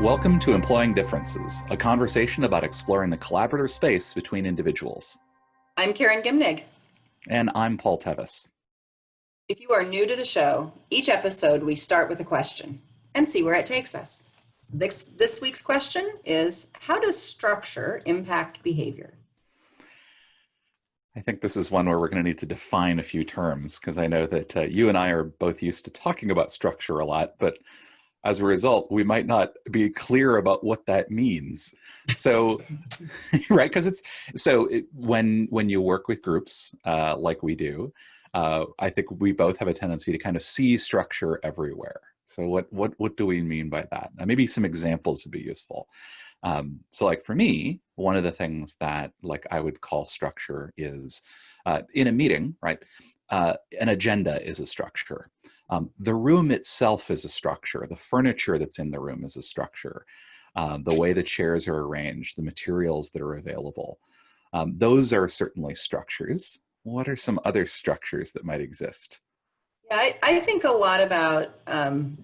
Welcome to Employing Differences, a conversation about exploring the collaborative space between individuals. I'm Karen Gimnig. And I'm Paul Tevis. If you are new to the show, each episode we start with a question and see where it takes us. This week's question is, how does structure impact behavior? I think this is one where we're going to need to define a few terms, because I know that you and I are both used to talking about structure a lot, but as a result, we might not be clear about what that means. So, right, because when you work with groups like we do, I think we both have a tendency to kind of see structure everywhere. So what do we mean by that? Maybe some examples would be useful. So like for me, one of the things that like I would call structure is in a meeting, right? An agenda is a structure. The room itself is a structure. The furniture that's in the room is a structure. The way the chairs are arranged, the materials that are available. Those are certainly structures. What are some other structures that might exist? Yeah, I think a lot about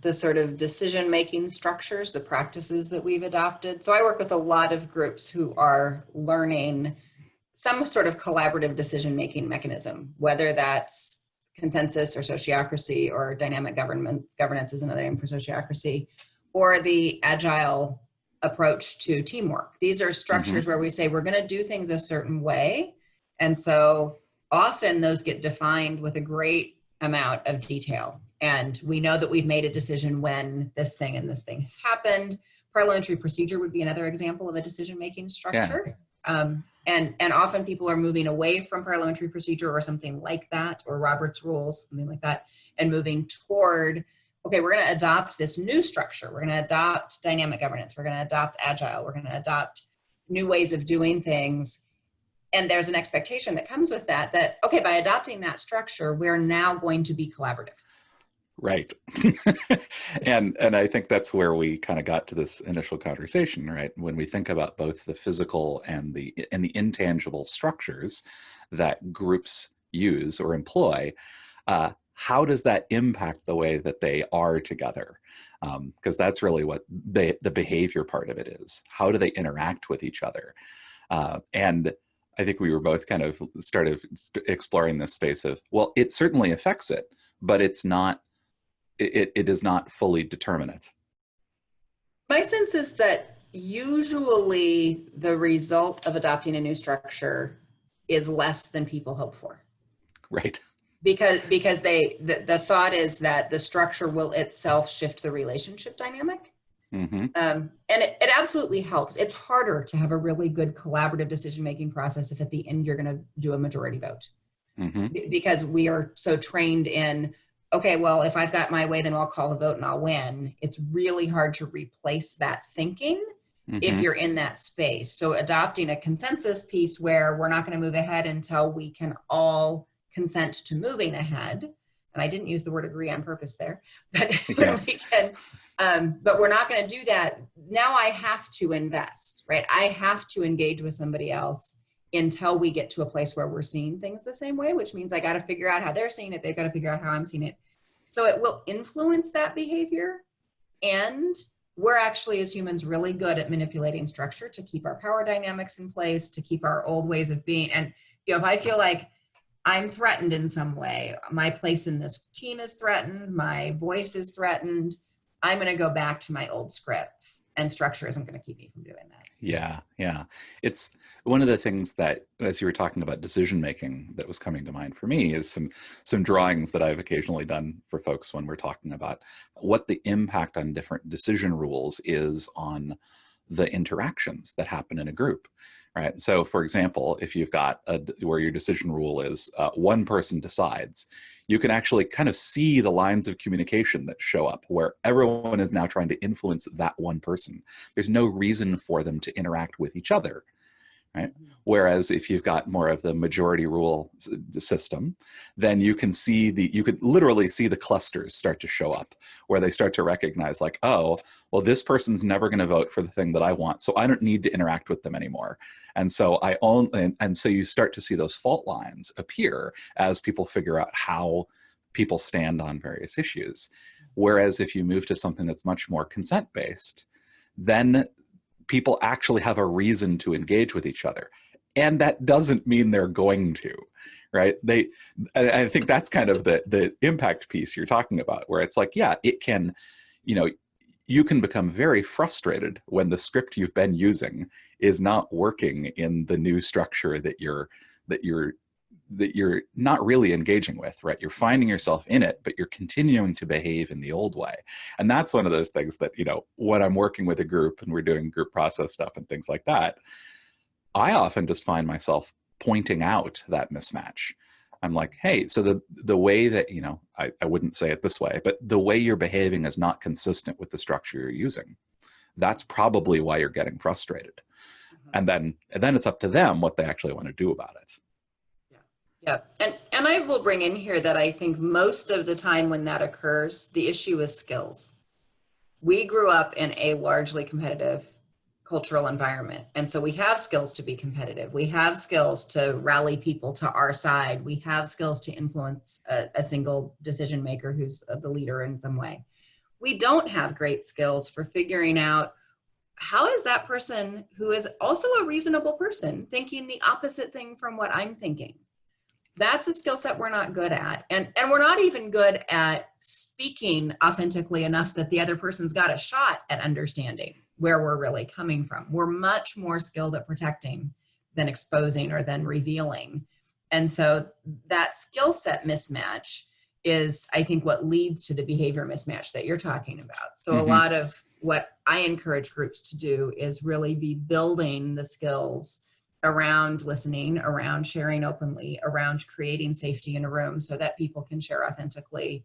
the sort of decision-making structures, the practices that we've adopted. So I work with a lot of groups who are learning some sort of collaborative decision-making mechanism, whether that's consensus or sociocracy, or dynamic governance is another name for sociocracy, or the agile approach to teamwork. These are structures where we say we're going to do things a certain way. And so often those get defined with a great amount of detail. And we know that we've made a decision when this thing and this thing has happened. Parliamentary procedure would be another example of a decision-making structure. Yeah. And often people are moving away from parliamentary procedure or something like that, or Robert's rules, something like that, and moving toward, okay, we're going to adopt this new structure. We're going to adopt dynamic governance. We're going to adopt agile. We're going to adopt new ways of doing things. And there's an expectation that comes with that, okay, by adopting that structure, we're now going to be collaborative. Right. and I think that's where we kind of got to this initial conversation, right? When we think about both the physical and the intangible structures that groups use or employ, how does that impact the way that they are together? Because that's really what the behavior part of it is. How do they interact with each other? And I think we were both kind of started exploring this space of, well, it certainly affects it, but it's not. It is not fully determinate. My sense is that usually the result of adopting a new structure is less than people hope for. Right. Because the thought is that the structure will itself shift the relationship dynamic. And it absolutely helps. It's harder to have a really good collaborative decision-making process if at the end you're going to do a majority vote. Because we are so trained in, okay, well, if I've got my way, then I'll call a vote and I'll win. It's really hard to replace that thinking if you're in that space. So adopting a consensus piece where we're not going to move ahead until we can all consent to moving ahead. And I didn't use the word agree on purpose there, but yes. we can, but we're not going to do that. Now I have to invest, right? I have to engage with somebody else until we get to a place where we're seeing things the same way, which means I got to figure out how they're seeing it. They've got to figure out how I'm seeing it. So it will influence that behavior. And we're actually, as humans, really good at manipulating structure to keep our power dynamics in place, to keep our old ways of being. And if I feel like I'm threatened in some way, my place in this team is threatened, my voice is threatened, I'm going to go back to my old scripts, and structure isn't going to keep me from doing that. Yeah. It's one of the things that, as you were talking about decision making, that was coming to mind for me is some drawings that I've occasionally done for folks when we're talking about what the impact on different decision rules is on the interactions that happen in a group, right? So for example, if you've got where your decision rule is one person decides, you can actually kind of see the lines of communication that show up where everyone is now trying to influence that one person. There's no reason for them to interact with each other, right? Whereas if you've got more of the majority rule system, then you can literally see the clusters start to show up where they start to recognize like, oh, well, this person's never going to vote for the thing that I want, so I don't need to interact with them anymore. And so so you start to see those fault lines appear as people figure out how people stand on various issues. Whereas if you move to something that's much more consent-based, then people actually have a reason to engage with each other. And that doesn't mean they're going to, right? I think that's kind of the impact piece you're talking about, where it's like, yeah, it can, you know, you can become very frustrated when the script you've been using is not working in the new structure that you're not really engaging with, right? You're finding yourself in it, but you're continuing to behave in the old way. And that's one of those things that, you know, when I'm working with a group and we're doing group process stuff and things like that, I often just find myself pointing out that mismatch. I'm like, hey, so the way that, you know, I wouldn't say it this way, but the way you're behaving is not consistent with the structure you're using. That's probably why you're getting frustrated. Mhm. And then it's up to them what they actually want to do about it. Yeah. Yeah. And I will bring in here that I think most of the time when that occurs, the issue is skills. We grew up in a largely competitive cultural environment. And so we have skills to be competitive. We have skills to rally people to our side. We have skills to influence a single decision maker who's the leader in some way. We don't have great skills for figuring out how is that person who is also a reasonable person thinking the opposite thing from what I'm thinking. That's a skill set we're not good at. And we're not even good at speaking authentically enough that the other person's got a shot at understanding where we're really coming from. We're much more skilled at protecting than exposing or than revealing. And so that skill set mismatch is, I think, what leads to the behavior mismatch that you're talking about. So a Mm-hmm. lot of what I encourage groups to do is really be building the skills around listening, around sharing openly, around creating safety in a room so that people can share authentically.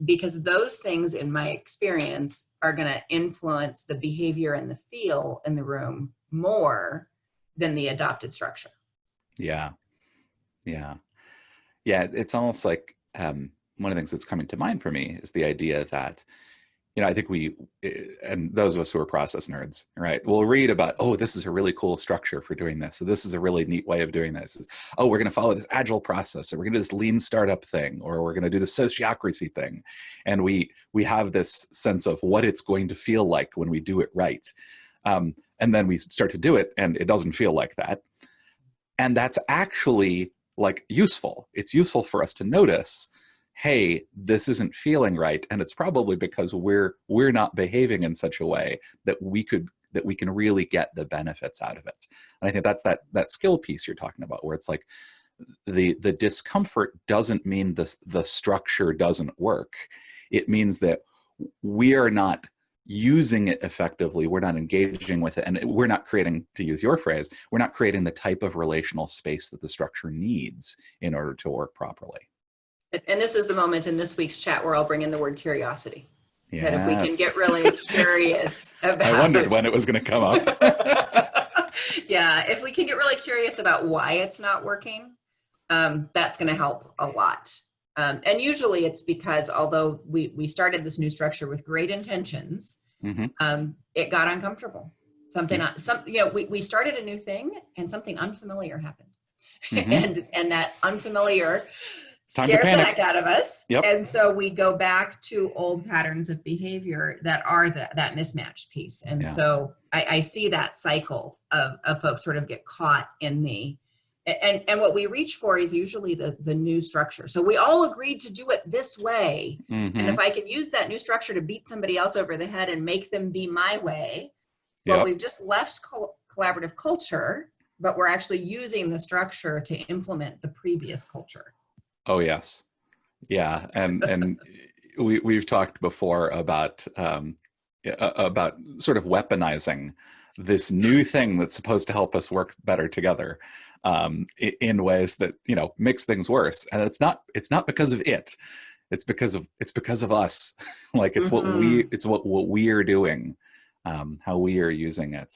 Because those things, in my experience, are going to influence the behavior and the feel in the room more than the adopted structure. Yeah. Yeah. Yeah. It's almost like one of the things that's coming to mind for me is the idea that, you know, I think and those of us who are process nerds, right, we'll read about, oh, this is a really cool structure for doing this. So this is a really neat way of doing this. Oh, we're going to follow this agile process, or we're going to do this lean startup thing, or we're going to do the sociocracy thing. And we have this sense of what it's going to feel like when we do it right. And then we start to do it and it doesn't feel like that. And that's actually like useful. It's useful for us to notice, hey, this isn't feeling right, and it's probably because we're not behaving in such a way that we can really get the benefits out of it. And I think that's that skill piece you're talking about, where it's like the discomfort doesn't mean the structure doesn't work. It means that we are not using it effectively, we're not engaging with it, and we're not creating, to use your phrase, we're not creating the type of relational space that the structure needs in order to work properly. And this is the moment in this week's chat where I'll bring in the word curiosity. That if we can Yes. get really curious about I wondered when it was going to come up. yeah, if we can get really curious about why it's not working, that's going to help a lot. And usually it's because although we started this new structure with great intentions, Mm-hmm. It got uncomfortable. We started a new thing and something unfamiliar happened. Mm-hmm. And that unfamiliar Time to scares the heck panic. out of us. Yep. And so we go back to old patterns of behavior that are that mismatched piece. And Yeah. so I see that cycle of folks sort of get caught in and what we reach for is usually the new structure. So we all agreed to do it this way. And Mm-hmm. if I can use that new structure to beat somebody else over the head and make them be my way, well, Yep. we've just left collaborative culture, but we're actually using the structure to implement the previous culture. Oh yes. Yeah. And we've talked before about sort of weaponizing this new thing that's supposed to help us work better together, in ways that, you know, makes things worse. And it's not because of it. It's because of us. Like Mm-hmm. it's what we are doing, how we are using it.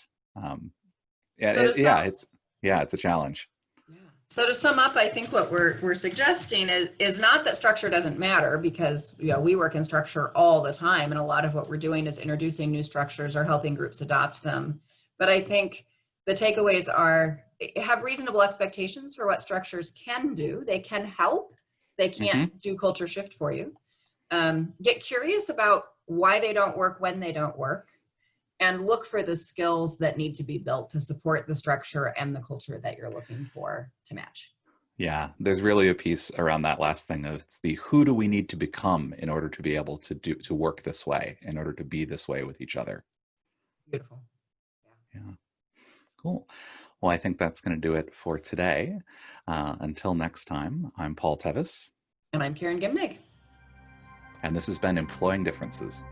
Yeah, So to sum, it's a challenge. yeah. So to sum up, I think what we're suggesting is not that structure doesn't matter, because we work in structure all the time, and a lot of what we're doing is introducing new structures or helping groups adopt them. But I think the takeaways are have reasonable expectations for what structures can do. They can help. They can't Mm-hmm. do culture shift for you. Get curious about why they don't work when they don't work. and look for the skills that need to be built to support the structure and the culture that you're looking for to match. Yeah, there's really a piece around that last thing of it's the who do we need to become in order to be able to work this way, in order to be this way with each other. Beautiful. Yeah. Yeah, cool. Well, I think that's going to do it for today. Until next time, I'm Paul Tevis. And I'm Karen Gimnig. And this has been Employing Differences.